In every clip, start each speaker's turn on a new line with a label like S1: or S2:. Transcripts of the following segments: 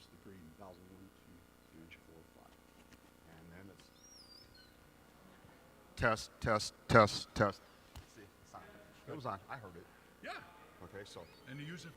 S1: Just the green. Vowels 1, 2, 3, 4, 5. And then it's test, test, test, test. See, it's on. It was on. I heard it.
S2: Yeah.
S1: Okay, so
S2: And you use it.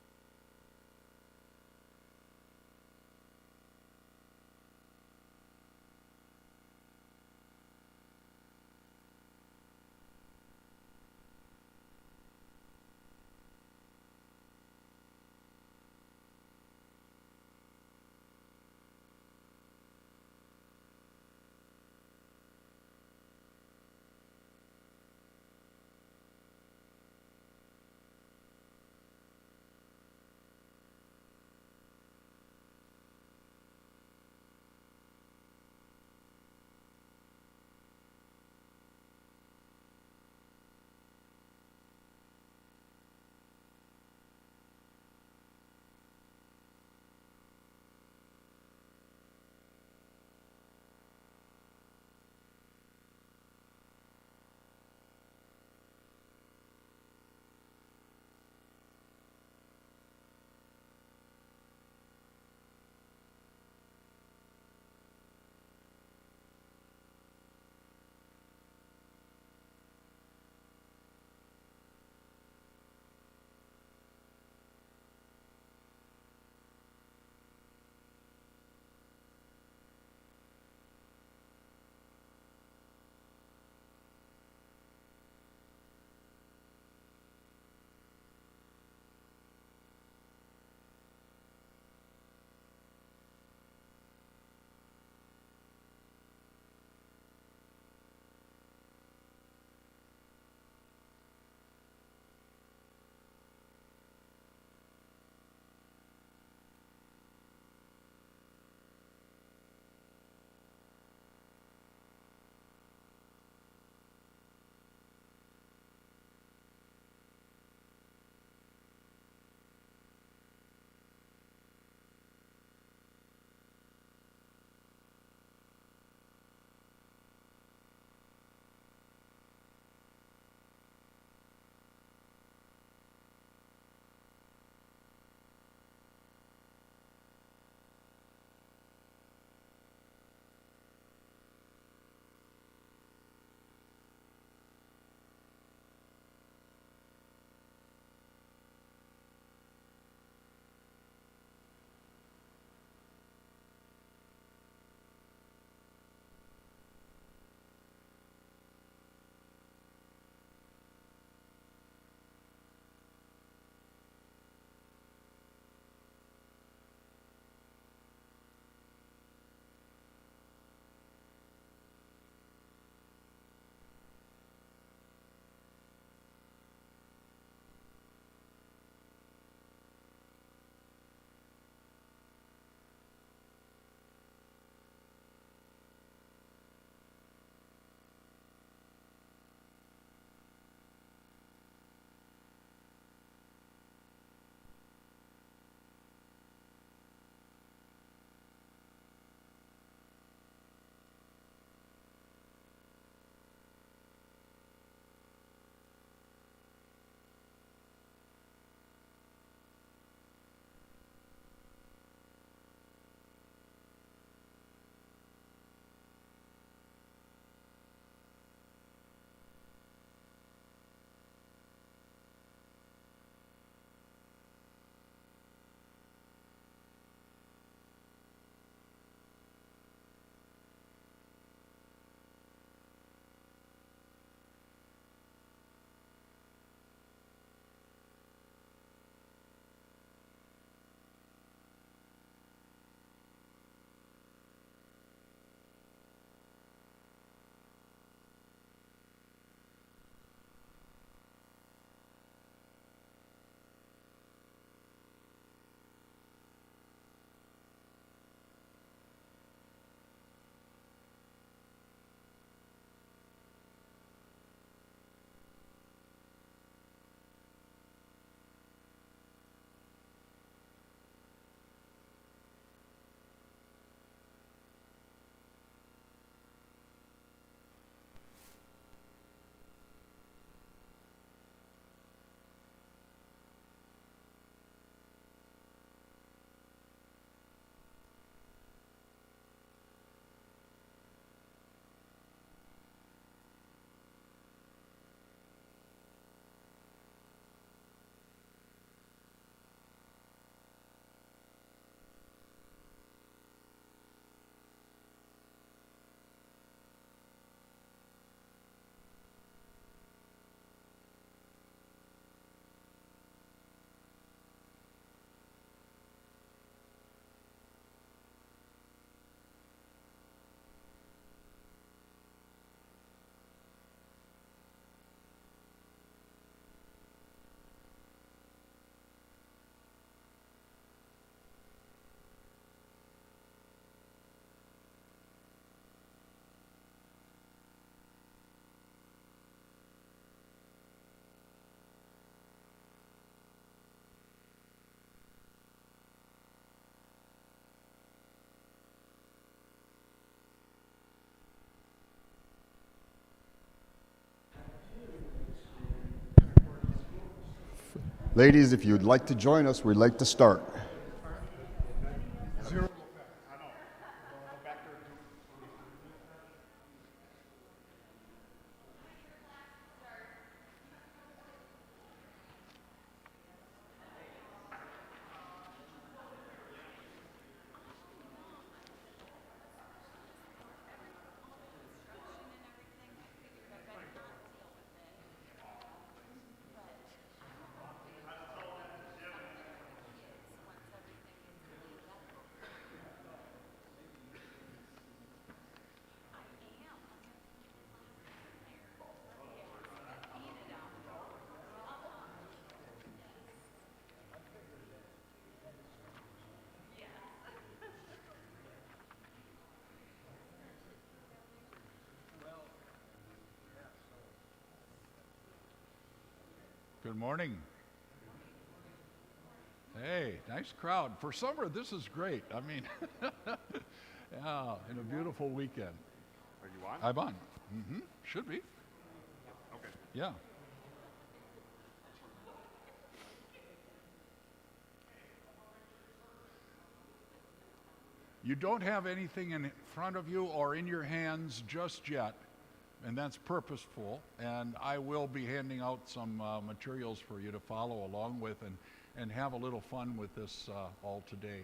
S2: Ladies, if you'd like to join us, we'd like to start.
S3: Good morning. Hey, nice crowd. For summer, this is great. I mean, yeah, and a beautiful weekend.
S1: Are you on?
S3: I'm on. Should be.
S1: Okay.
S3: Yeah. You don't have anything in front of you or in your hands just yet, and that's purposeful. And I will be handing out some materials for you to follow along with and have a little fun with this all today.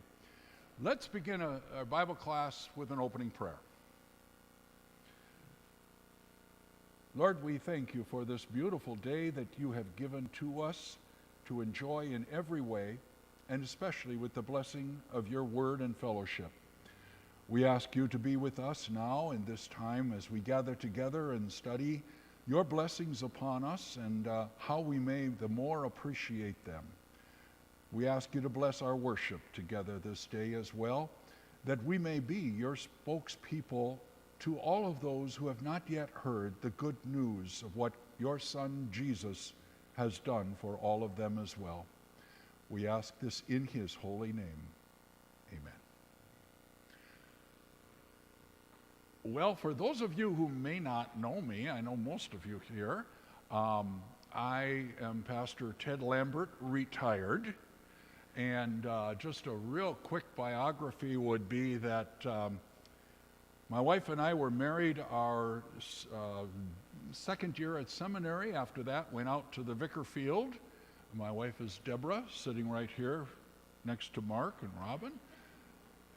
S3: Let's begin our Bible class with an opening prayer. Lord, we thank you for this beautiful day that you have given to us to enjoy in every way, and especially with the blessing of your word and fellowship. We ask you to be with us now in this time as we gather together and study your blessings upon us and how we may the more appreciate them. We ask you to bless our worship together this day as well, that we may be your spokespeople to all of those who have not yet heard the good news of what your Son Jesus has done for all of them as well. We ask this in his holy name. Amen. Well, for those of you who may not know me, I know most of you here, I am Pastor Ted Lambert, retired. And just a real quick biography would be that my wife and I were married our second year at seminary. After that, went out to the Vicar Field. My wife is Deborah, sitting right here next to Mark and Robin.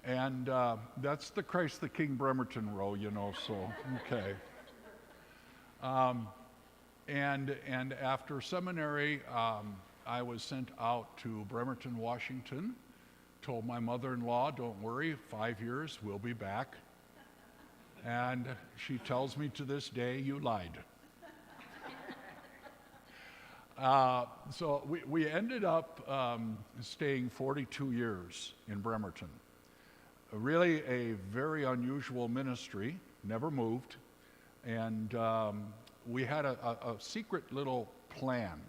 S3: And that's the Christ the King Bremerton row, you know, so, okay. And after seminary, I was sent out to Bremerton, Washington, told my mother-in-law, don't worry, 5 years, we'll be back. And she tells me to this day, you lied. So we ended up staying 42 years in Bremerton. Really a very unusual ministry, never moved. And we had a secret little plan.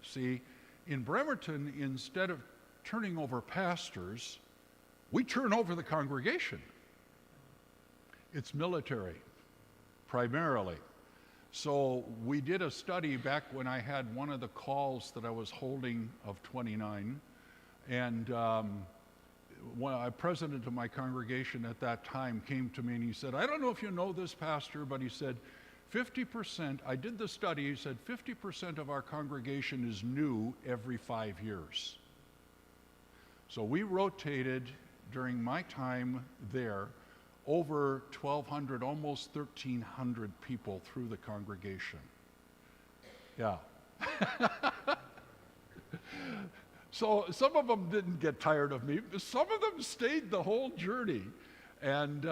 S3: See, in Bremerton, instead of turning over pastors, we turn over the congregation. It's military, primarily. So we did a study back when I had one of the calls that I was holding of 29, and a president of my congregation at that time came to me and he said, I don't know if you know this, Pastor, but he said, 50%, I did the study, he said 50% of our congregation is new every 5 years. So we rotated during my time there over 1,200, almost 1,300 people through the congregation. Yeah. So some of them didn't get tired of me. Some of them stayed the whole journey. And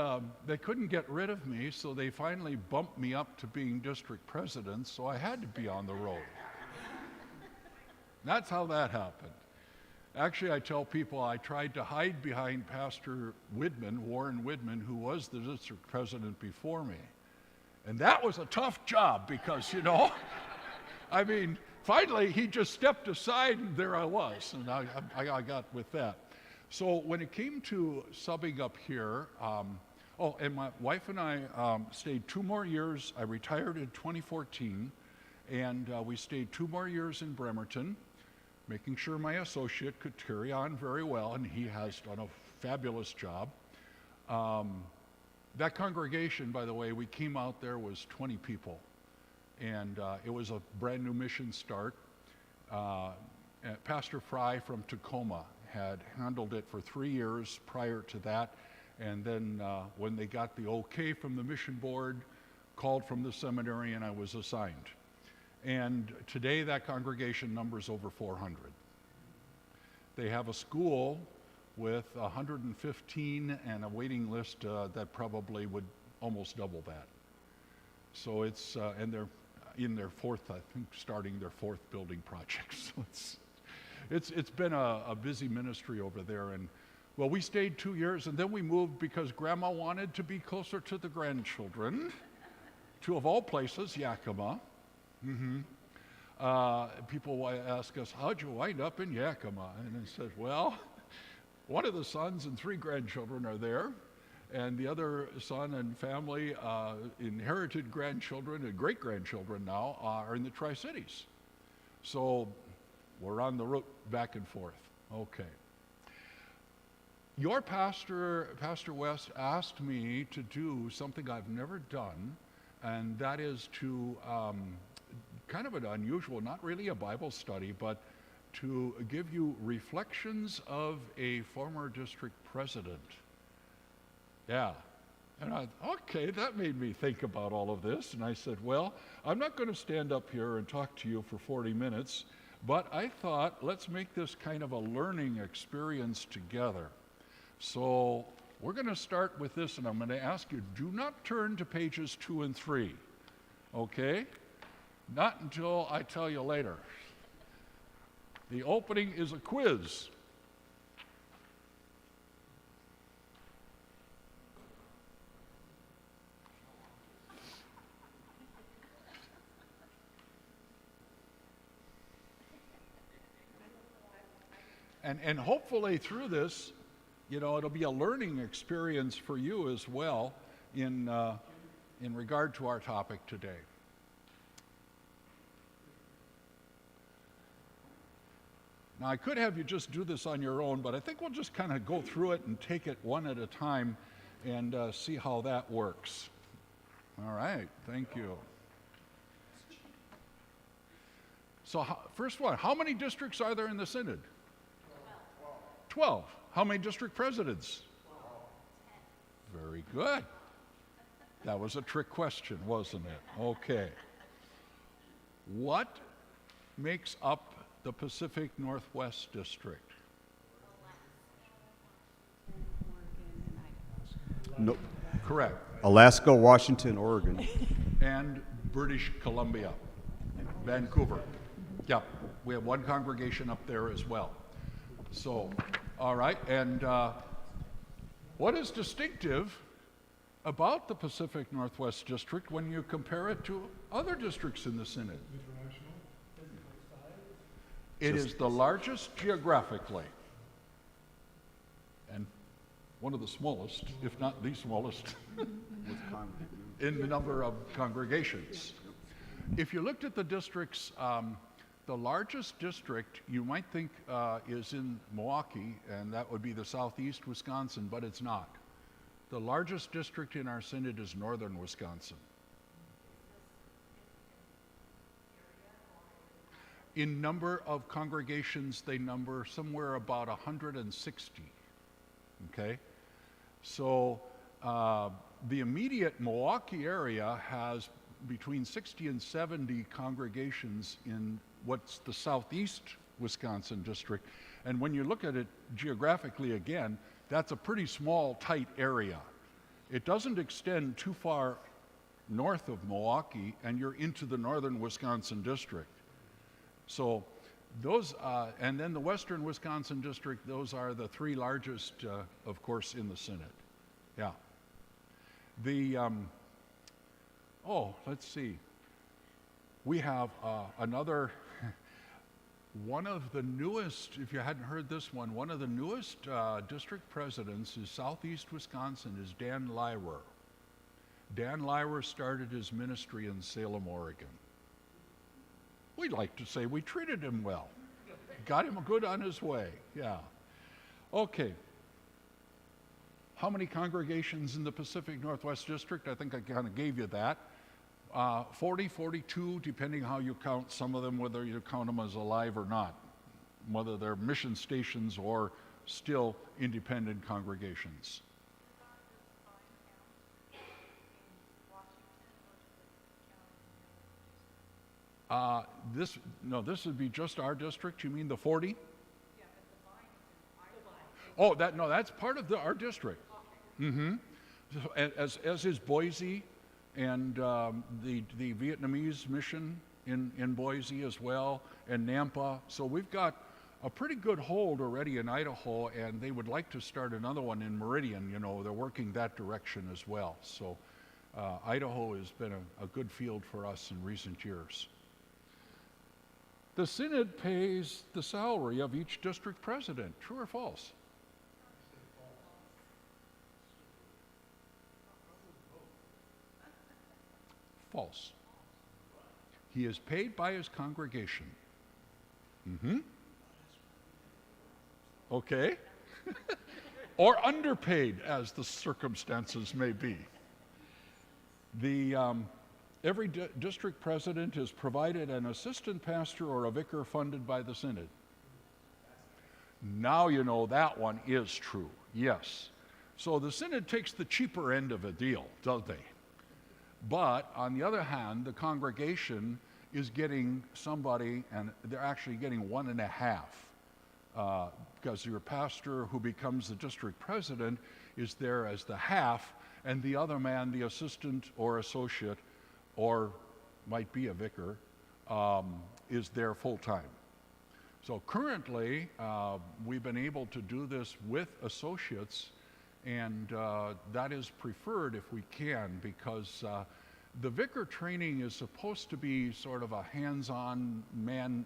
S3: they couldn't get rid of me, so they finally bumped me up to being district president, so I had to be on the road. That's how that happened. Actually, I tell people I tried to hide behind Pastor Widman, Warren Widman, who was the district president before me. And that was a tough job because, you know, I mean, finally he just stepped aside and there I was, and I got with that. So when it came to subbing up here, and my wife and I stayed 2 more years. I retired in 2014, and we stayed 2 more years in Bremerton. making sure my associate could carry on very well, and he has done a fabulous job. That congregation, by the way, we came out there was 20 people, and it was a brand new mission start. Pastor Fry from Tacoma had handled it for 3 years prior to that, and then when they got the okay from the mission board, called from the seminary, and I was assigned. And today that congregation numbers over 400. They have a school with 115 and a waiting list that probably would almost double that. So it's, and they're in their fourth, I think, starting their fourth building project. So it's been a busy ministry over there. And well, we stayed 2 years, and then we moved because Grandma wanted to be closer to the grandchildren, to, of all places, Yakima. People ask us, how'd you wind up in Yakima? And I said, well, one of the sons and 3 grandchildren are there, and the other son and family, inherited grandchildren and great-grandchildren now, are in the Tri-Cities. So we're on the route back and forth. Okay. Your pastor, Pastor West, asked me to do something I've never done, and that is to kind of an unusual, not really a Bible study, but to give you reflections of a former district president. Yeah. And I, okay, that made me think about all of this. And I said, well, I'm not going to stand up here and talk to you for 40 minutes, but I thought, let's make this kind of a learning experience together. So we're going to start with this, and I'm going to ask you, do not turn to pages 2 and 3, okay? Not until I tell you later. The opening is a quiz. And hopefully through this, you know, it'll be a learning experience for you as well in regard to our topic today. Now, I could have you just do this on your own, but I think we'll just kind of go through it and take it one at a time and see how that works. All right, thank you. So first one, how many districts are there in the Synod? 12. How many district presidents? 12. Very good. That was a trick question, wasn't it? Okay. What makes up the Pacific Northwest District?
S2: No.
S3: Correct.
S2: Alaska, Washington, Oregon.
S3: And British Columbia, Vancouver. Yep, we have one congregation up there as well. So, all right, and what is distinctive about the Pacific Northwest District when you compare it to other districts in the Synod? It is the largest geographically, and one of the smallest, if not the smallest, in the number of congregations. If you looked at the districts, the largest district you might think is in Milwaukee, and that would be the southeast Wisconsin, but it's not. The largest district in our Synod is northern Wisconsin. In number of congregations, they number somewhere about 160, okay? So the immediate Milwaukee area has between 60 and 70 congregations in what's the southeast Wisconsin district. And when you look at it geographically again, that's a pretty small, tight area. It doesn't extend too far north of Milwaukee, and you're into the northern Wisconsin district. So those, and then the western Wisconsin district, those are the 3 largest, of course, in the Synod. Yeah. The, let's see. We have another, one of the newest, if you hadn't heard this one of the newest district presidents is southeast Wisconsin, is Dan Lyrer. Dan Lyrer started his ministry in Salem, Oregon. We'd like to say we treated him well. got him good on his way, yeah. Okay. How many congregations in the Pacific Northwest District? I think I kind of gave you that. 40, 42, depending how you count some of them, whether you count them as alive or not, whether they're mission stations or still independent congregations. This would be just our district. You mean the 40? Oh, that's part of our district. Mm-hmm. As is Boise, and the Vietnamese mission in Boise as well, and Nampa. So we've got a pretty good hold already in Idaho, and they would like to start another one in Meridian. You know, they're working that direction as well. So Idaho has been a good field for us in recent years. The Synod pays the salary of each district president. True or false? False. He is paid by his congregation. Mm-hmm. Okay. Or underpaid, as the circumstances may be. Every district president is provided an assistant pastor or a vicar funded by the Synod. Now you know that one is true, yes. So the Synod takes the cheaper end of a deal, don't they? But on the other hand, the congregation is getting somebody, and they're actually getting 1.5, because your pastor who becomes the district president is there as the half, and the other man, the assistant or associate, or might be a vicar, is there full time. So currently, we've been able to do this with associates, and that is preferred if we can, because the vicar training is supposed to be sort of a hands-on man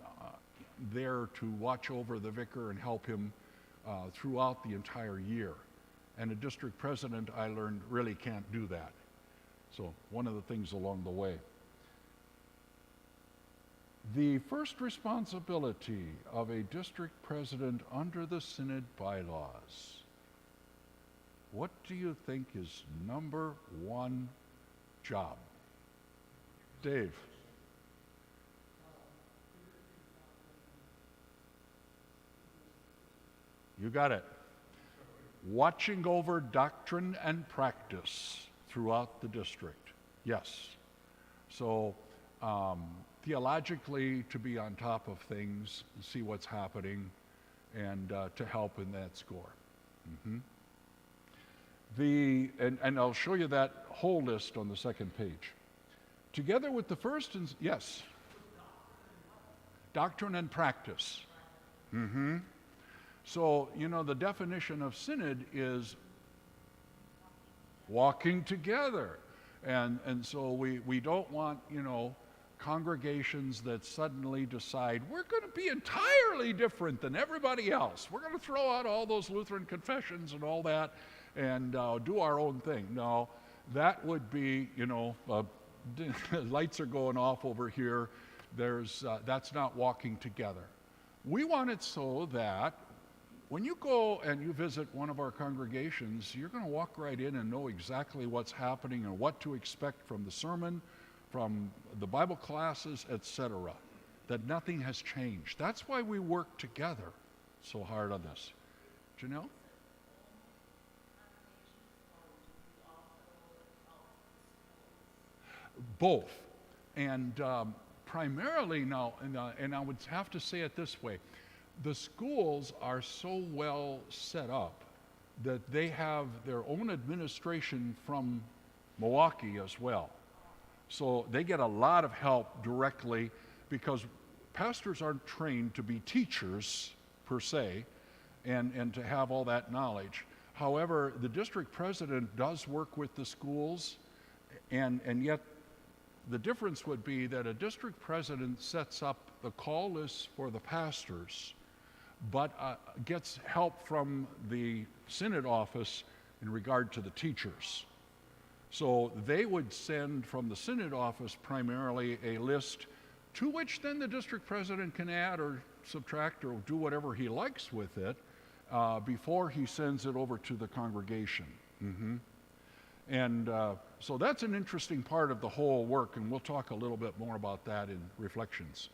S3: there to watch over the vicar and help him throughout the entire year. And a district president, I learned, really can't do that. So one of the things along the way. The first responsibility of a district president under the Synod bylaws. What do you think is number one job? Dave. You got it. Watching over doctrine and practice throughout the district. Yes. So theologically, to be on top of things, see what's happening, and to help in that score. Mm-hmm. And I'll show you that whole list on the second page. Together with the first, yes. Doctrine and practice. Mm-hmm. So, you know, the definition of synod is walking together. And so we don't want, you know, congregations that suddenly decide we're going to be entirely different than everybody else. We're going to throw out all those Lutheran confessions and all that and do our own thing. No, that would be, you know, lights are going off over here. That's not walking together. We want it so that when you go and you visit one of our congregations, you're going to walk right in and know exactly what's happening and what to expect from the sermon, from the Bible classes, etc. That nothing has changed. That's why we work together so hard on this. Janelle? Both. And primarily now, and I would have to say it this way, the schools are so well set up that they have their own administration from Milwaukee as well. So they get a lot of help directly because pastors aren't trained to be teachers per se and to have all that knowledge. However, the district president does work with the schools, and yet the difference would be that a district president sets up the call list for the pastors, but gets help from the synod office in regard to the teachers. So they would send from the synod office primarily a list to which then the district president can add or subtract, or do whatever he likes with it before he sends it over to the congregation. And so that's an interesting part of the whole work, and we'll talk a little bit more about that in Reflections.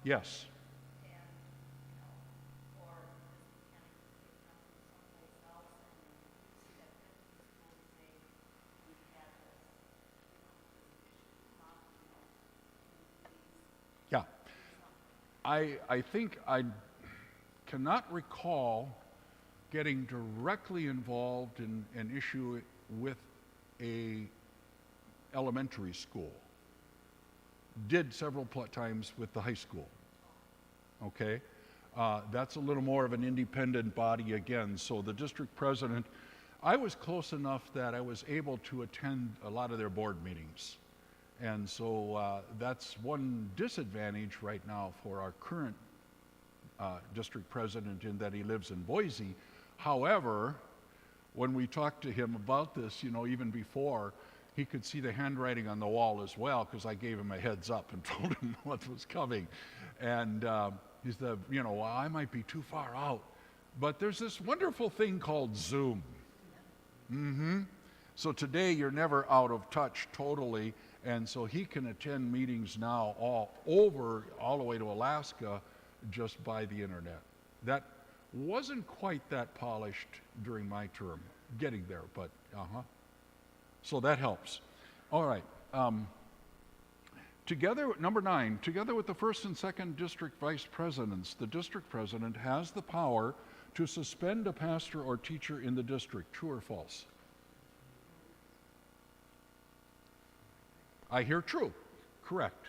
S3: Yes. Yeah. I think I cannot recall getting directly involved in an issue with a elementary school. Did several times with the high school. Okay? That's a little more of an independent body again. So the district president, I was close enough that I was able to attend a lot of their board meetings. And so that's one disadvantage right now for our current district president, in that he lives in Boise. However, when we talked to him about this, even before, he could see the handwriting on the wall as well, because I gave him a heads up and told him what was coming. And he said, well, I might be too far out. But there's this wonderful thing called Zoom. So today you're never out of touch totally. And so he can attend meetings now all the way to Alaska, just by the internet. That wasn't quite that polished during my term, getting there, but so that helps. All right. Together, number 9, together with the first and second district vice presidents, the district president has the power to suspend a pastor or teacher in the district. True or false? I hear true. Correct.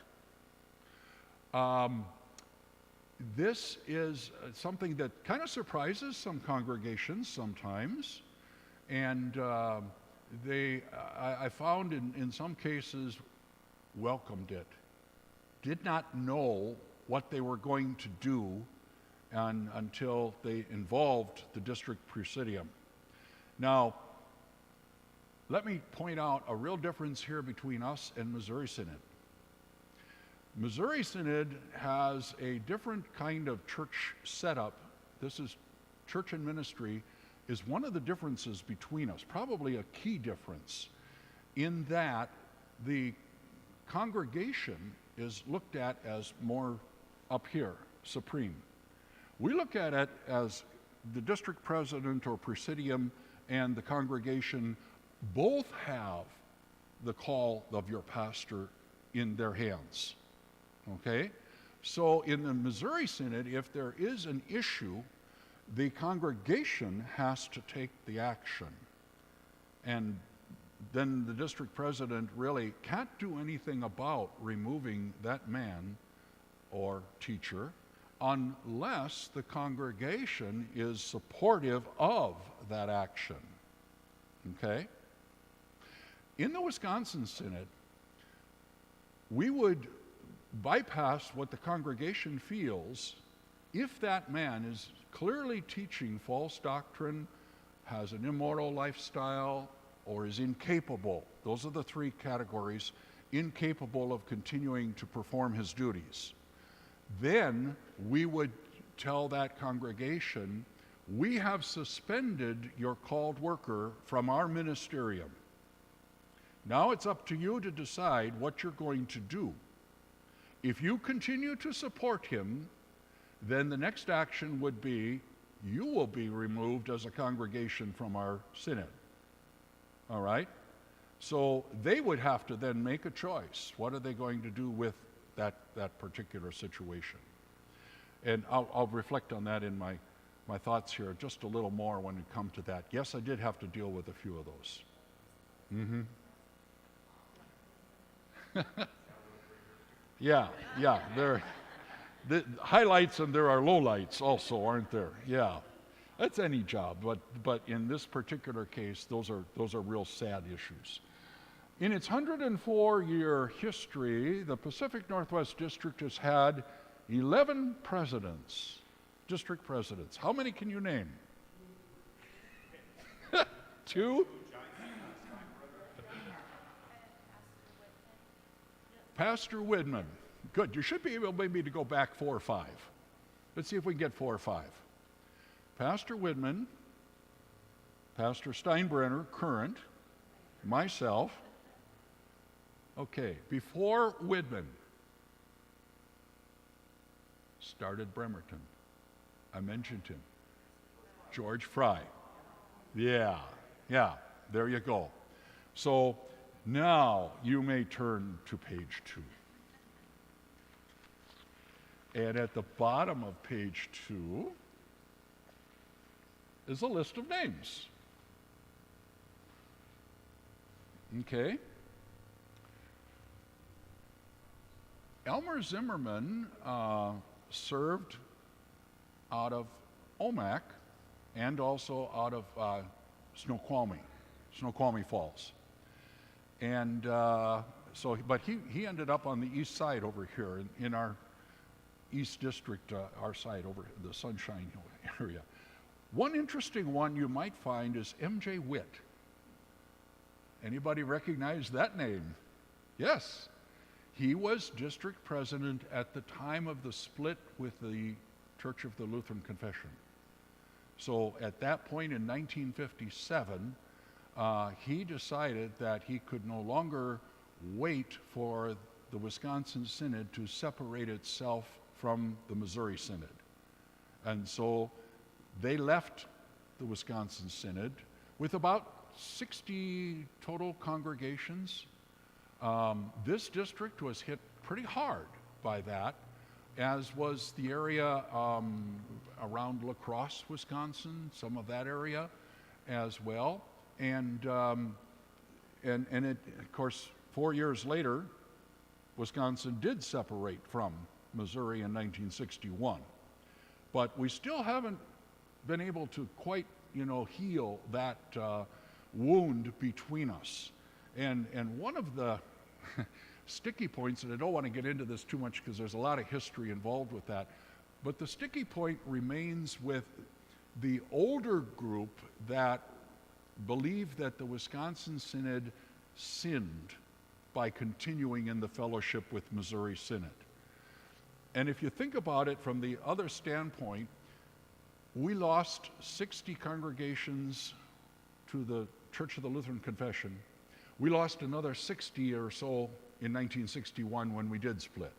S3: This is something that kind of surprises some congregations sometimes, and I found in some cases welcomed it. Did not know what they were going to do until they involved the district presidium. Now, let me point out a real difference here between us and Missouri Synod. Missouri Synod has a different kind of church setup. This is church and ministry is one of the differences between us, probably a key difference, in that the congregation is looked at as more up here, supreme. We look at it as the district president or presidium and the congregation both have the call of your pastor in their hands. Okay? So in the Missouri Synod, if there is an issue, the congregation has to take the action. And then the district president really can't do anything about removing that man or teacher unless the congregation is supportive of that action. Okay? In the Wisconsin Synod, we would bypass what the congregation feels if that man is clearly teaching false doctrine, has an immoral lifestyle, or is incapable. Those are the 3 categories: incapable of continuing to perform his duties. Then we would tell that congregation, we have suspended your called worker from our ministerium. Now it's up to you to decide what you're going to do. If you continue to support him, then the next action would be you will be removed as a congregation from our synod. All right? So they would have to then make a choice. What are they going to do with that particular situation? And I'll reflect on that in my thoughts here just a little more when we come to that. Yes, I did have to deal with a few of those. Yeah, there the highlights, and there are lowlights also, aren't there? Yeah, that's any job, but in this particular case, those are real sad issues. In its 104-year history, the Pacific Northwest District has had 11 presidents, district presidents. How many can you name? 2? Pastor Widman. Good. You should be able maybe to go back 4 or 5. Let's see if we can get 4 or 5. Pastor Widman, Pastor Steinbrenner, current, myself. Okay, before Widman started Bremerton, I mentioned him. George Fry. Yeah, there you go. So now you may turn to page 2. And at the bottom of page 2 is a list of names. Okay? Elmer Zimmerman served out of Omak and also out of Snoqualmie Falls. And but he ended up on the east side over here in our East District, our side over the Sunshine area. One interesting one you might find is M.J. Witt. Anybody recognize that name? Yes. He was district president at the time of the split with the Church of the Lutheran Confession. So at that point in 1957, he decided that he could no longer wait for the Wisconsin Synod to separate itself from the Missouri Synod. And so they left the Wisconsin Synod with about 60 total congregations. This district was hit pretty hard by that, as was the area around La Crosse, Wisconsin, some of that area as well. And it, of course, 4 years later, Wisconsin did separate from Missouri in 1961. But we still haven't been able to quite, heal that wound between us. And one of the sticky points, and I don't want to get into this too much because there's a lot of history involved with that, but the sticky point remains with the older group that believed that the Wisconsin Synod sinned by continuing in the fellowship with Missouri Synod. And if you think about it from the other standpoint, we lost 60 congregations to the Church of the Lutheran Confession. We lost another 60 or so in 1961 when we did split.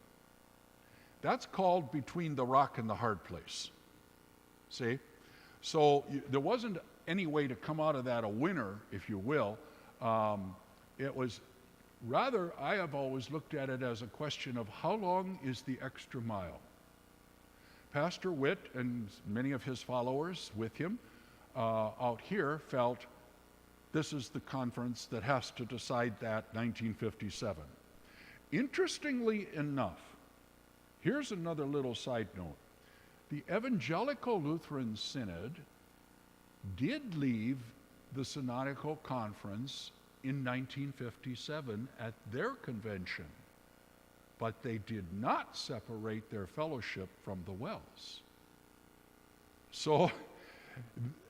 S3: That's called between the rock and the hard place. See? So there wasn't any way to come out of that a winner, if you will. It was rather, I have always looked at it as a question of how long is the extra mile? Pastor Witt and many of his followers with him out here felt this is the conference that has to decide that 1957. Interestingly enough, here's another little side note. The Evangelical Lutheran Synod did leave the Synodical Conference in 1957 at their convention, but they did not separate their fellowship from the Wells. So,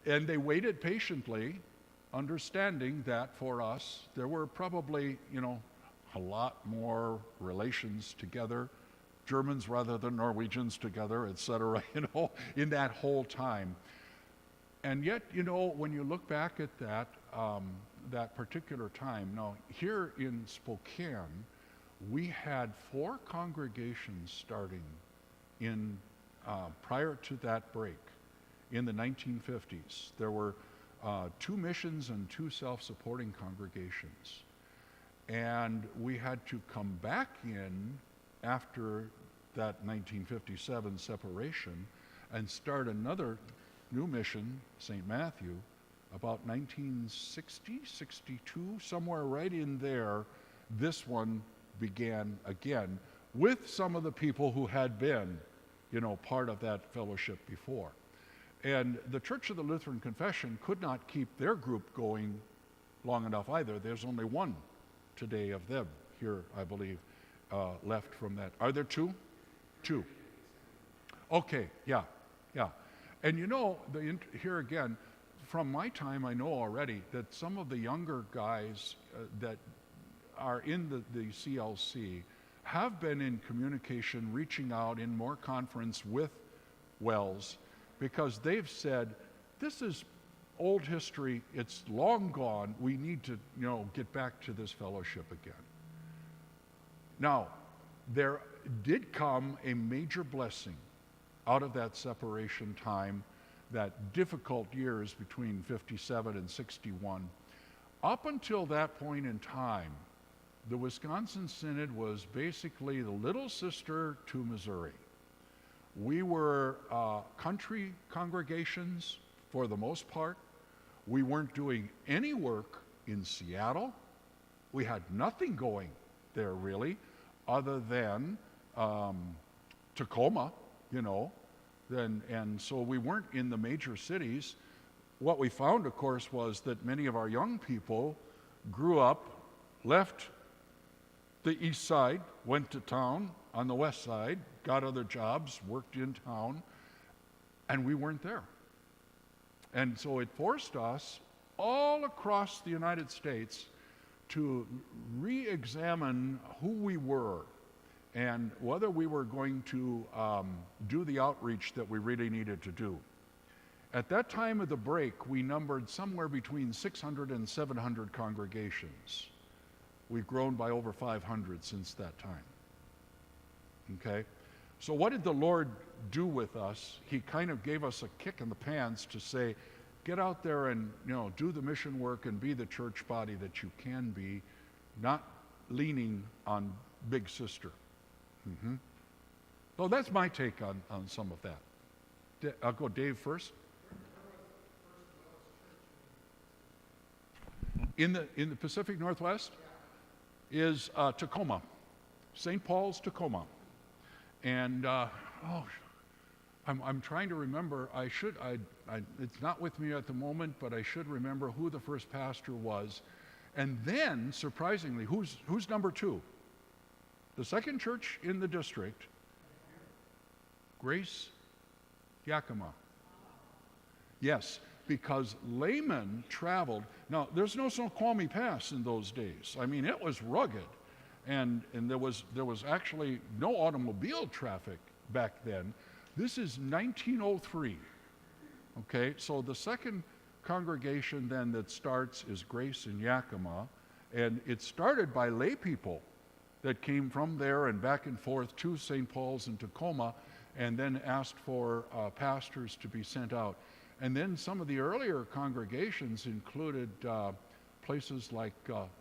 S3: and they waited patiently, understanding that for us, there were probably, a lot more relations together, Germans rather than Norwegians together, etc., in that whole time. And yet, when you look back at that, that particular time, now here in Spokane, we had 4 congregations starting in prior to that break in the 1950s. There were 2 missions and 2 self-supporting congregations. And we had to come back in after that 1957 separation and start another new mission, St. Matthew, about 1960, 62, somewhere right in there. This one began again with some of the people who had been, part of that fellowship before. And the Church of the Lutheran Confession could not keep their group going long enough either. There's only one today of them here, I believe, left from that. Are there 2? 2. Okay, yeah. And here again, from my time, I know already that some of the younger guys that are in the CLC have been in communication, reaching out in more conference with WELS, because they've said, this is old history, it's long gone, we need to, get back to this fellowship again. Now, there did come a major blessing out of that separation time, that difficult years between 57 and 61. Up until that point in time, the Wisconsin Synod was basically the little sister to Missouri. We were country congregations for the most part. We weren't doing any work in Seattle. We had nothing going there really, other than Tacoma, and so we weren't in the major cities. What we found, of course, was that many of our young people grew up, left the east side, went to town on the west side, got other jobs, worked in town, and we weren't there. And so it forced us all across the United States to re-examine who we were and whether we were going to do the outreach that we really needed to do. At that time of the break, we numbered somewhere between 600 and 700 congregations. We've grown by over 500 since that time. Okay? So what did the Lord do with us? He kind of gave us a kick in the pants to say, get out there and do the mission work and be the church body that you can be, not leaning on Big Sister. So that's my take on some of that. I'll go Dave first. In the Pacific Northwest is Tacoma, St. Paul's, Tacoma. And I'm trying to remember. It's not with me at the moment, but I should remember who the first pastor was. And then, surprisingly, who's number two? The second church in the district, Grace Yakima. Yes, because laymen traveled. Now, there's no Snoqualmie Pass in those days. I mean, it was rugged. And there was actually no automobile traffic back then. This is 1903. Okay, so the second congregation then that starts is Grace in Yakima, and it started by lay people that came from there and back and forth to St. Paul's and Tacoma, and then asked for pastors to be sent out. And then some of the earlier congregations included places like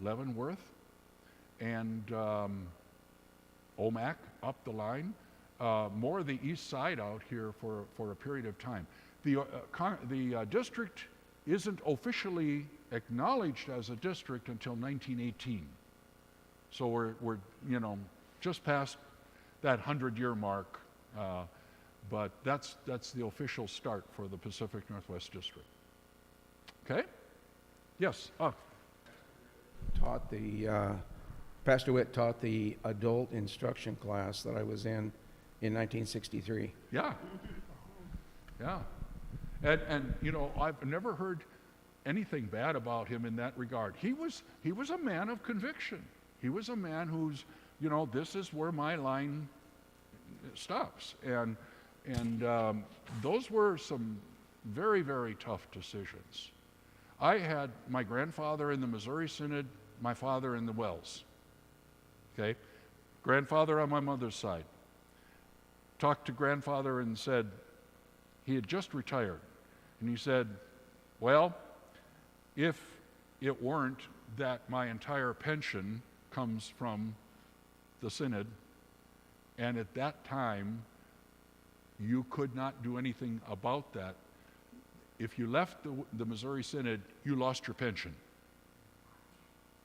S3: Leavenworth and Omak up the line, more of the east side out here for a period of time. The district isn't officially acknowledged as a district until 1918. So we're just past that 100-year mark, but that's the official start for the Pacific Northwest District. Okay? Yes.
S4: Pastor Witt taught the adult instruction class that I was in 1963.
S3: Yeah. And I've never heard anything bad about him in that regard. He was a man of conviction. He was a man who's, this is where my line stops. And those were some very, very tough decisions. I had my grandfather in the Missouri Synod, my father in the WELS. Okay? Grandfather on my mother's side. Talked to grandfather and said, he had just retired. And he said, well, if it weren't that my entire pension comes from the Synod, and at that time, you could not do anything about that. If you left the Missouri Synod, you lost your pension.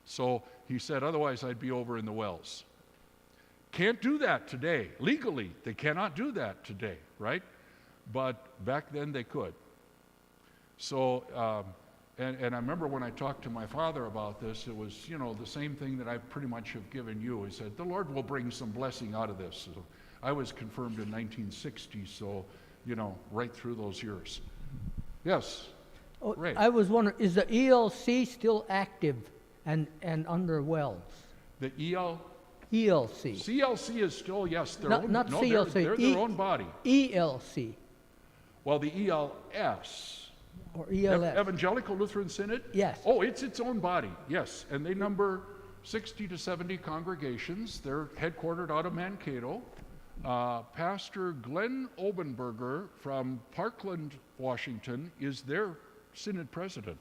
S3: So he said, otherwise I'd be over in the WELS. Can't do that today. Legally, they cannot do that today, right? But back then they could. So, and I remember when I talked to my father about this, it was, the same thing that I pretty much have given you. He said, the Lord will bring some blessing out of this. So I was confirmed in 1960, so, right through those years. Yes.
S5: Oh,
S3: Ray.
S5: I was wondering, is the ELC still active and under WELS?
S3: The EL?
S5: ELC.
S3: CLC is still, yes, their
S5: Not-
S3: own.
S5: not
S3: no,
S5: CLC,
S3: They're their own body.
S5: ELC
S3: Well, the ELS,
S5: or ELS.
S3: Evangelical Lutheran Synod?
S5: Yes.
S3: Oh, it's its own body, yes. And they number 60 to 70 congregations. They're headquartered out of Mankato. Pastor Glenn Obenberger from Parkland, Washington, is their synod president.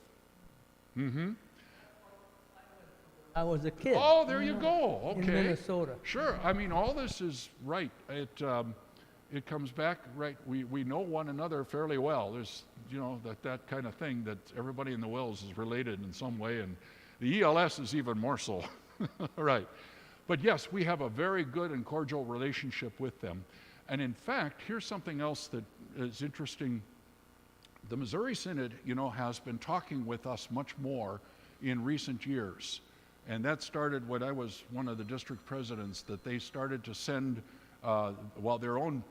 S5: I was a kid.
S3: Oh, there you go. Okay.
S5: In Minnesota.
S3: Sure. I mean, all this is right. It comes back right. We know one another fairly well. There's, that kind of thing that everybody in the Wills is related in some way, and the ELS is even more so. Right. But yes, we have a very good and cordial relationship with them. And in fact, here's something else that is interesting. The Missouri Synod, has been talking with us much more in recent years. And that started when I was one of the district presidents, that they started to send, their own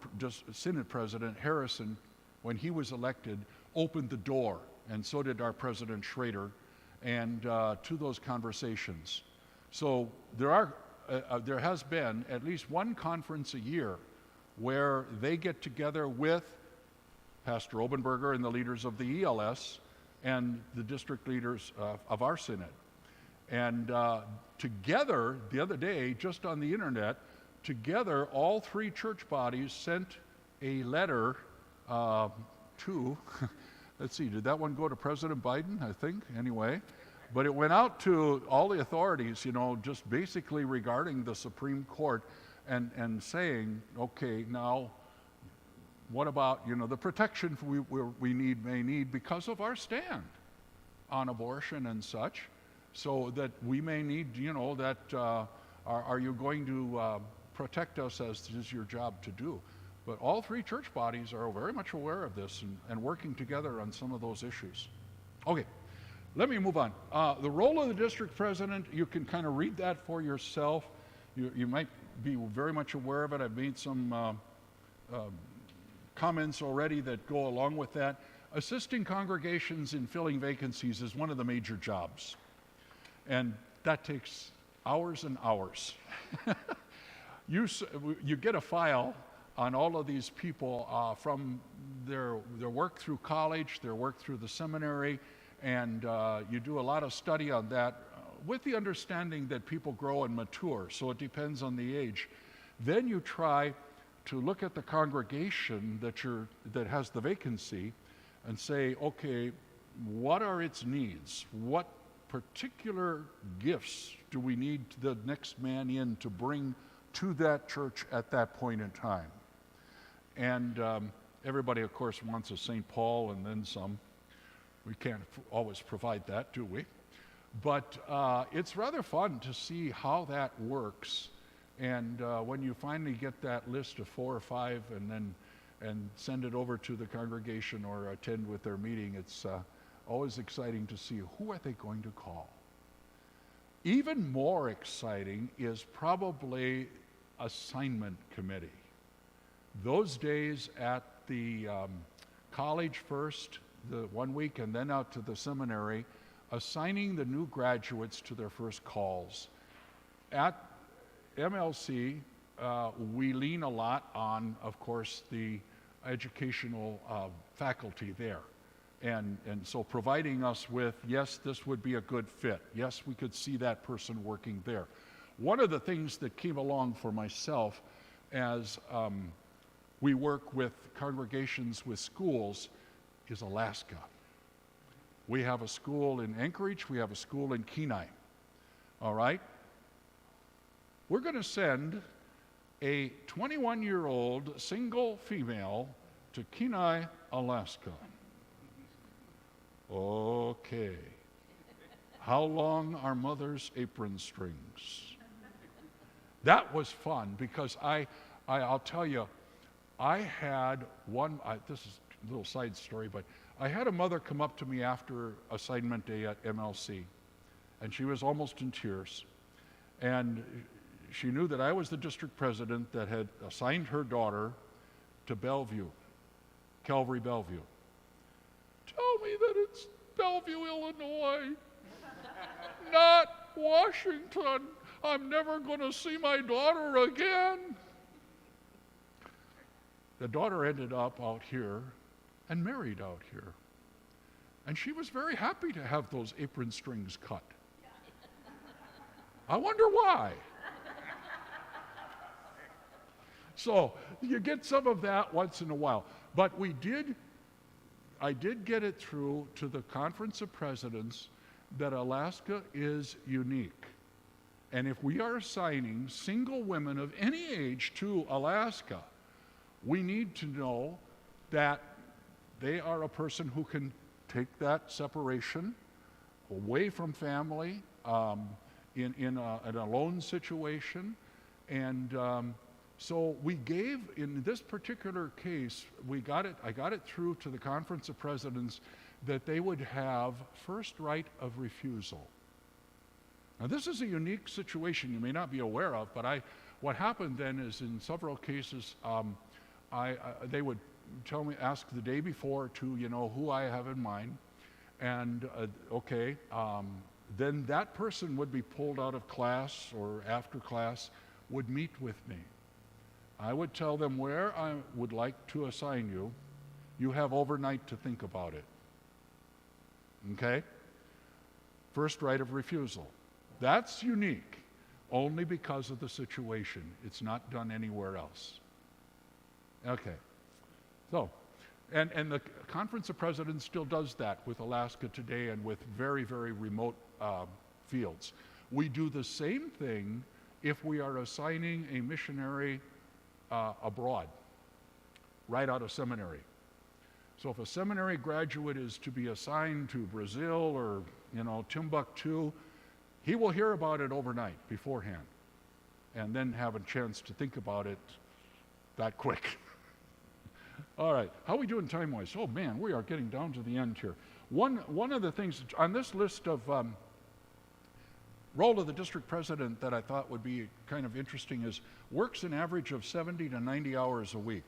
S3: synod president, Harrison, when he was elected, opened the door, and so did our President Schrader, and to those conversations. So there has been at least one conference a year where they get together with Pastor Obenberger and the leaders of the ELS and the district leaders of our synod. And together, the other day, just on the internet, together, all three church bodies sent a letter to, let's see, did that one go to President Biden, I think, anyway? But it went out to all the authorities, just basically regarding the Supreme Court and saying, okay, now, what about, the protection we may need because of our stand on abortion and such? So that we may need, are you going to protect us as is your job to do? But all three church bodies are very much aware of this and working together on some of those issues. Okay, let me move on. The role of the district president, you can kind of read that for yourself. You might be very much aware of it. I've made some comments already that go along with that. Assisting congregations in filling vacancies is one of the major jobs. And that takes hours and hours. You get a file on all of these people from their work through college, their work through the seminary, and you do a lot of study on that with the understanding that people grow and mature, so it depends on the age. Then you try to look at the congregation that has the vacancy and say, okay, what are its needs? What particular gifts do we need the next man in to bring to that church at that point in time? And everybody, of course, wants a St. Paul and then some. We can't always provide that, do we? But it's rather fun to see how that works. And when you finally get that list of 4 or 5 and send it over to the congregation or attend with their meeting, it's always exciting to see who are they going to call. Even more exciting is probably assignment committee. Those days at the college first, the 1 week, and then out to the seminary, assigning the new graduates to their first calls. At MLC, we lean a lot on, of course, the educational faculty there. And so providing us with, yes, this would be a good fit. Yes, we could see that person working there. One of the things that came along for myself as we work with congregations with schools is Alaska. We have a school in Anchorage, we have a school in Kenai. All right? We're going to send a 21-year-old single female to Kenai, Alaska. Okay. How long are mother's apron strings? That was fun because I'll tell you, I had one, this is a little side story, but I had a mother come up to me after assignment day at MLC, and she was almost in tears. And she knew that I was the district president that had assigned her daughter to Bellevue, Calvary Bellevue. Tell me that it's Bellevue, Illinois, not Washington. I'm never going to see my daughter again. The daughter ended up out here and married out here. And she was very happy to have those apron strings cut. I wonder why. So you get some of that once in a while. But I did get it through to the Conference of Presidents that Alaska is unique. And if we are assigning single women of any age to Alaska, we need to know that they are a person who can take that separation away from family in a lone situation. And so we gave, in this particular case, I got it through to the Conference of Presidents that they would have first right of refusal. Now this is a unique situation you may not be aware of, but what happened then is in several cases, they would ask the day before to, who I have in mind, and then that person would be pulled out of class or after class, would meet with me. I would tell them where I would like to assign you. You have overnight to think about it. Okay? First right of refusal. That's unique, only because of the situation. It's not done anywhere else. Okay. So, and the Conference of Presidents still does that with Alaska today and with very, very remote fields. We do the same thing if we are assigning a missionary abroad, right out of seminary. So if a seminary graduate is to be assigned to Brazil or, Timbuktu, he will hear about it overnight beforehand and then have a chance to think about it that quick. All right, how are we doing time-wise? Oh man, we are getting down to the end here. One of the things on this list of role of the district president that I thought would be kind of interesting is works an average of 70 to 90 hours a week.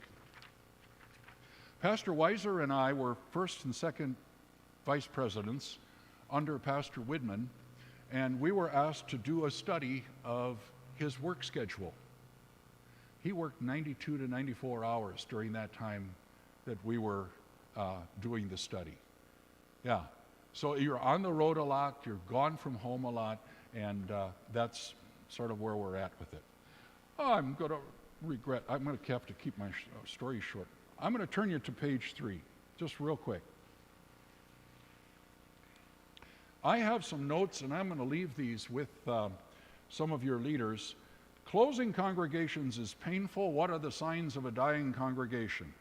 S3: Pastor Weiser and I were first and second vice presidents under Pastor Widman, and we were asked to do a study of his work schedule. He worked 92 to 94 hours during that time that we were doing the study. Yeah, so you're on the road a lot, you're gone from home a lot, and that's sort of where we're at with it. Oh, I'm going to have to keep my story short. I'm going to turn you to page 3, just real quick. I have some notes, and I'm going to leave these with some of your leaders. Closing congregations is painful. What are the signs of a dying congregation?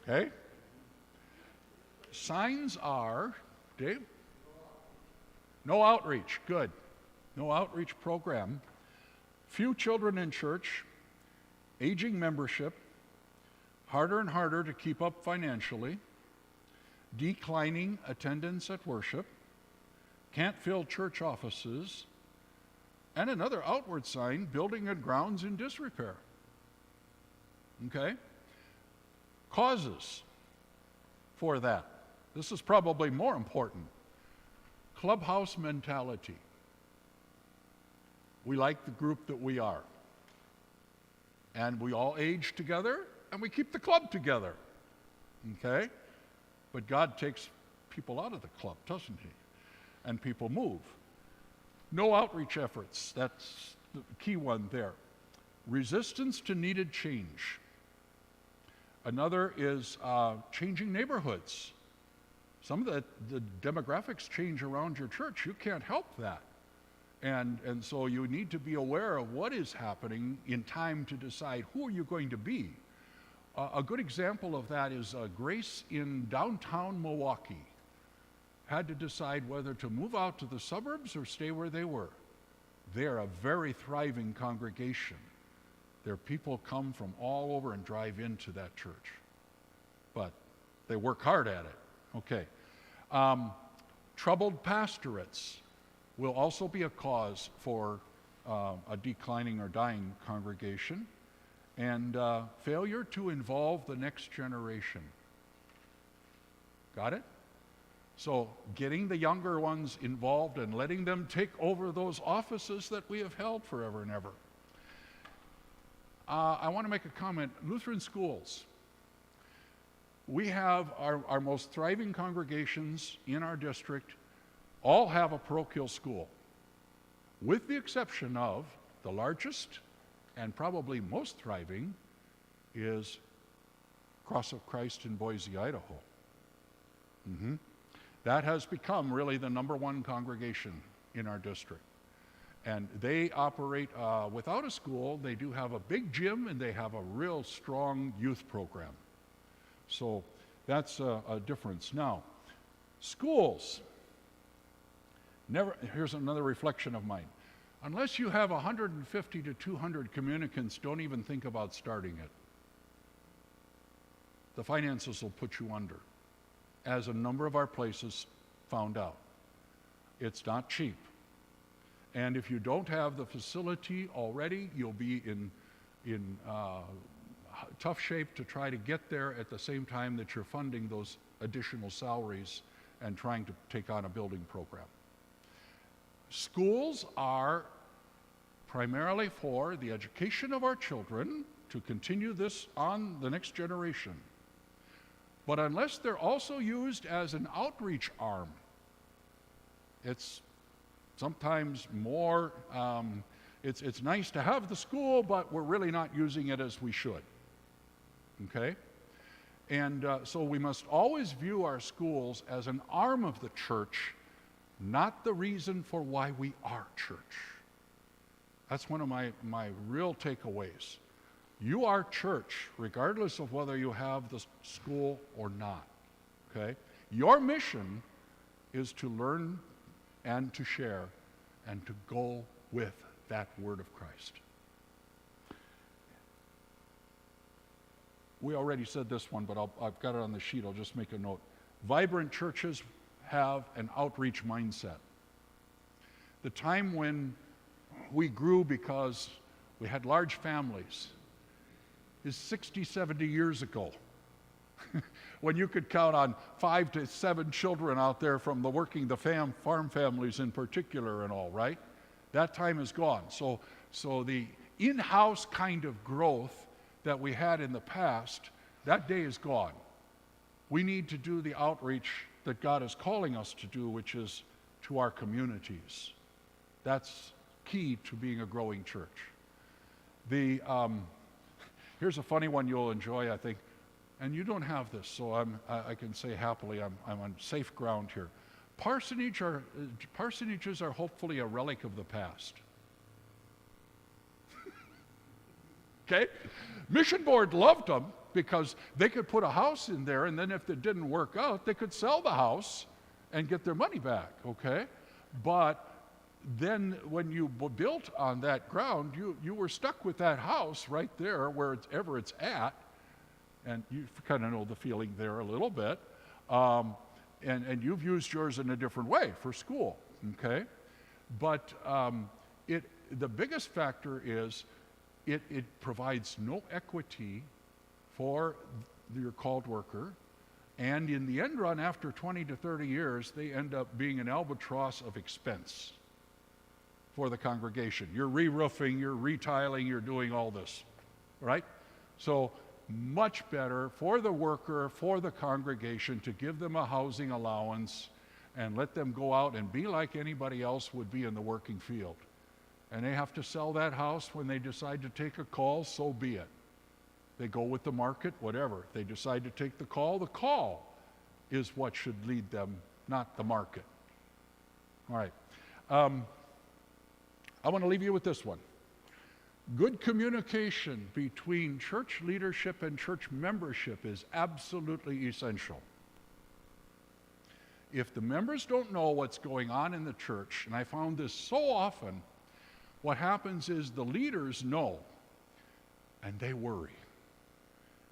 S3: Okay. Signs are, Dave? No outreach, good. No outreach program. Few children in church, aging membership, harder and harder to keep up financially, declining attendance at worship, can't fill church offices, and another outward sign, building and grounds in disrepair. Okay? Causes for that. This is probably more important. Clubhouse mentality. We like the group that we are. And we all age together, and we keep the club together. Okay? But God takes people out of the club, doesn't he? And people move. No outreach efforts. That's the key one there. Resistance to needed change. Another is changing neighborhoods. Some of the demographics change around your church. You can't help that. And so you need to be aware of what is happening in time to decide who are you going to be. A good example of that is Grace in downtown Milwaukee had to decide whether to move out to the suburbs or stay where they were. They're a very thriving congregation. Their people come from all over and drive into that church. But they work hard at it. Okay. Troubled pastorates will also be a cause for a declining or dying congregation. And failure to involve the next generation. Got it? So getting the younger ones involved and letting them take over those offices that we have held forever and ever. I want to make a comment. Lutheran schools. We have our most thriving congregations in our district all have a parochial school, with the exception of the largest and probably most thriving is Cross of Christ in Boise, Idaho. That has become really the #1 congregation in our district. And they operate without a school. They do have a big gym, and they have a real strong youth program. So that's a difference. Now, schools. Here's another reflection of mine. Unless you have 150 to 200 communicants, don't even think about starting it. The finances will put you under, as a number of our places found out. It's not cheap. And if you don't have the facility already, you'll be in tough shape to try to get there at the same time that you're funding those additional salaries and trying to take on a building program. Schools are primarily for the education of our children, to continue this on the next generation. But unless they're also used as an outreach arm, it's sometimes more, it's nice to have the school, but we're really not using it as we should. Okay? And so we must always view our schools as an arm of the church, not the reason for why we are church. That's one of my real takeaways. You are church, regardless of whether you have the school or not. Okay? Your mission is to learn and to share and to go with that word of Christ. We already said this one, but I've got it on the sheet. I'll just make a note. Vibrant churches have an outreach mindset. The time when we grew because we had large families is 60, 70 years ago, when you could count on 5 to 7 children out there from the farm families in particular and all, right? That time is gone. So the in-house kind of growth that we had in the past, that day is gone. We need to do the outreach that God is calling us to do, which is to our communities. That's key to being a growing church. Here's a funny one you'll enjoy, I think. And you don't have this, so I can say happily I'm on safe ground here. Parsonages are hopefully a relic of the past. Okay? Mission Board loved them because they could put a house in there, and then if it didn't work out, they could sell the house and get their money back, okay? But then when you built on that ground, you were stuck with that house right there wherever it's at, and you kind of know the feeling there a little bit, and you've used yours in a different way for school, okay? But the biggest factor is it provides no equity for your called worker, and in the end run, after 20 to 30 years, they end up being an albatross of expense for the congregation. You're re-roofing, you're retiling, you're doing all this, right? So much better for the worker, for the congregation, to give them a housing allowance and let them go out and be like anybody else would be in the working field. And they have to sell that house when they decide to take a call, so be it. They go with the market, whatever. If they decide to take the call is what should lead them, not the market. All right. I want to leave you with this one. Good communication between church leadership and church membership is absolutely essential. If the members don't know what's going on in the church, and I found this so often, what happens is the leaders know, and they worry,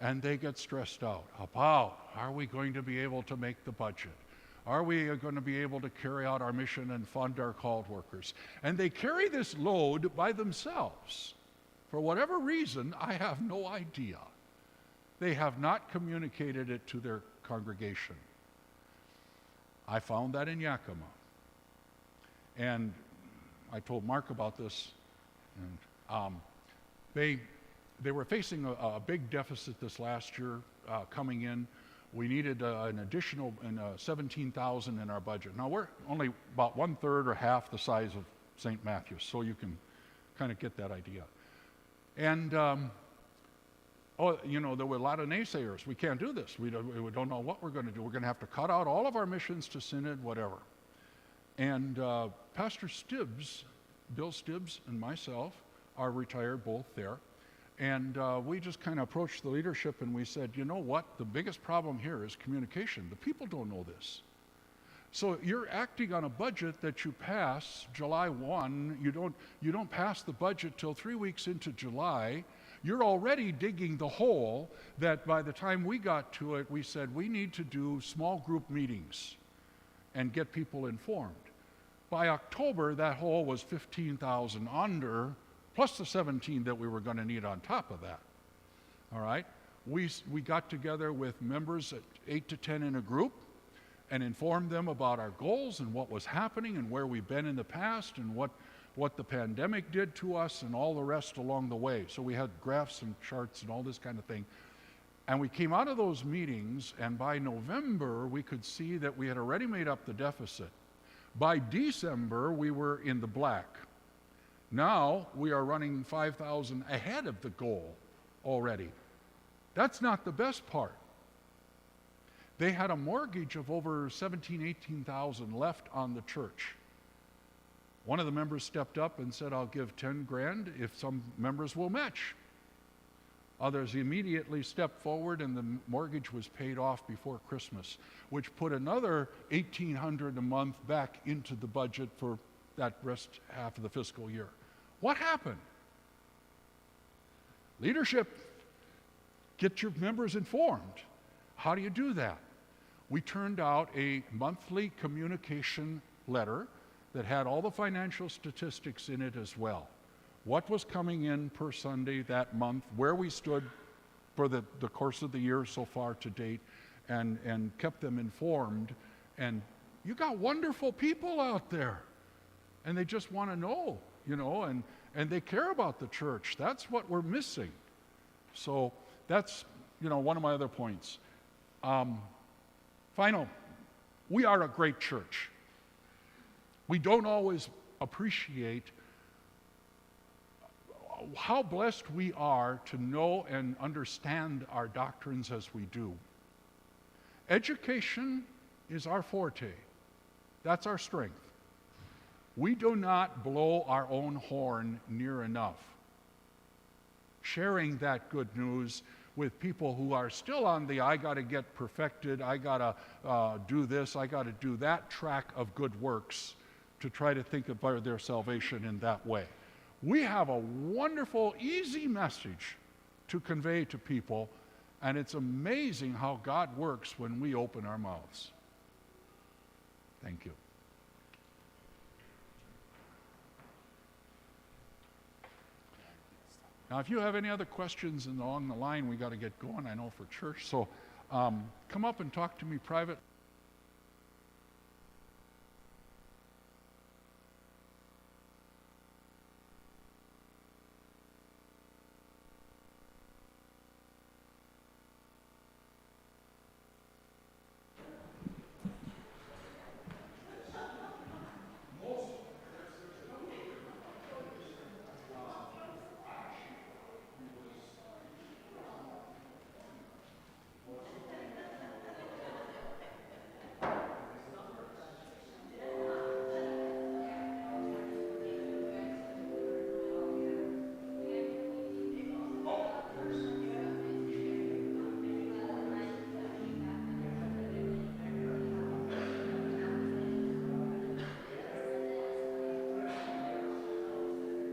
S3: and they get stressed out about, are we going to be able to make the budget? Are we going to be able to carry out our mission and fund our called workers? And they carry this load by themselves. For whatever reason, I have no idea. They have not communicated it to their congregation. I found that in Yakima. And I told Mark about this, and they were facing a big deficit this last year coming in. We needed an additional 17,000 in our budget. Now we're only about 1/3 or half the size of St. Matthew's, so you can kind of get that idea. And there were a lot of naysayers. We can't do this. We don't know what we're going to do. We're going to have to cut out all of our missions to synod, whatever. And Pastor Stibbs, Bill Stibbs, and myself are retired both there. And we just kind of approached the leadership and we said, you know what? The biggest problem here is communication. The people don't know this. So you're acting on a budget that you pass July 1. You don't pass the budget till 3 weeks into July. You're already digging the hole that by the time we got to it, we said we need to do small group meetings and get people informed. By October, that hole was 15,000 under, plus the 17 that we were going to need on top of that. All right? We got together with members at 8 to 10 in a group and informed them about our goals and what was happening and where we've been in the past and what the pandemic did to us and all the rest along the way. So we had graphs and charts and all this kind of thing. And we came out of those meetings, and by November, we could see that we had already made up the deficit. By December, we were in the black. Now, we are running 5,000 ahead of the goal already. That's not the best part. They had a mortgage of over 17,000, 18,000 left on the church. One of the members stepped up and said, I'll give 10 grand if some members will match. Others immediately stepped forward and the mortgage was paid off before Christmas, which put another $1,800 a month back into the budget for that rest half of the fiscal year. What happened? Leadership, get your members informed. How do you do that? We turned out a monthly communication letter that had all the financial statistics in it as well. What was coming in per Sunday that month, where we stood for the course of the year so far to date, and kept them informed. And you got wonderful people out there, and they just want to know, and they care about the church. That's what we're missing. So that's, one of my other points. Final, we are a great church. We don't always appreciate how blessed we are to know and understand our doctrines as we do. Education is our forte. That's our strength. We do not blow our own horn near enough. Sharing that good news with people who are still on the I got to get perfected, I got to do this, I got to do that track of good works to try to think about their salvation in that way. We have a wonderful, easy message to convey to people, and it's amazing how God works when we open our mouths. Thank you. Now, if you have any other questions along the line, we got to get going, I know, for church. So come up and talk to me privately.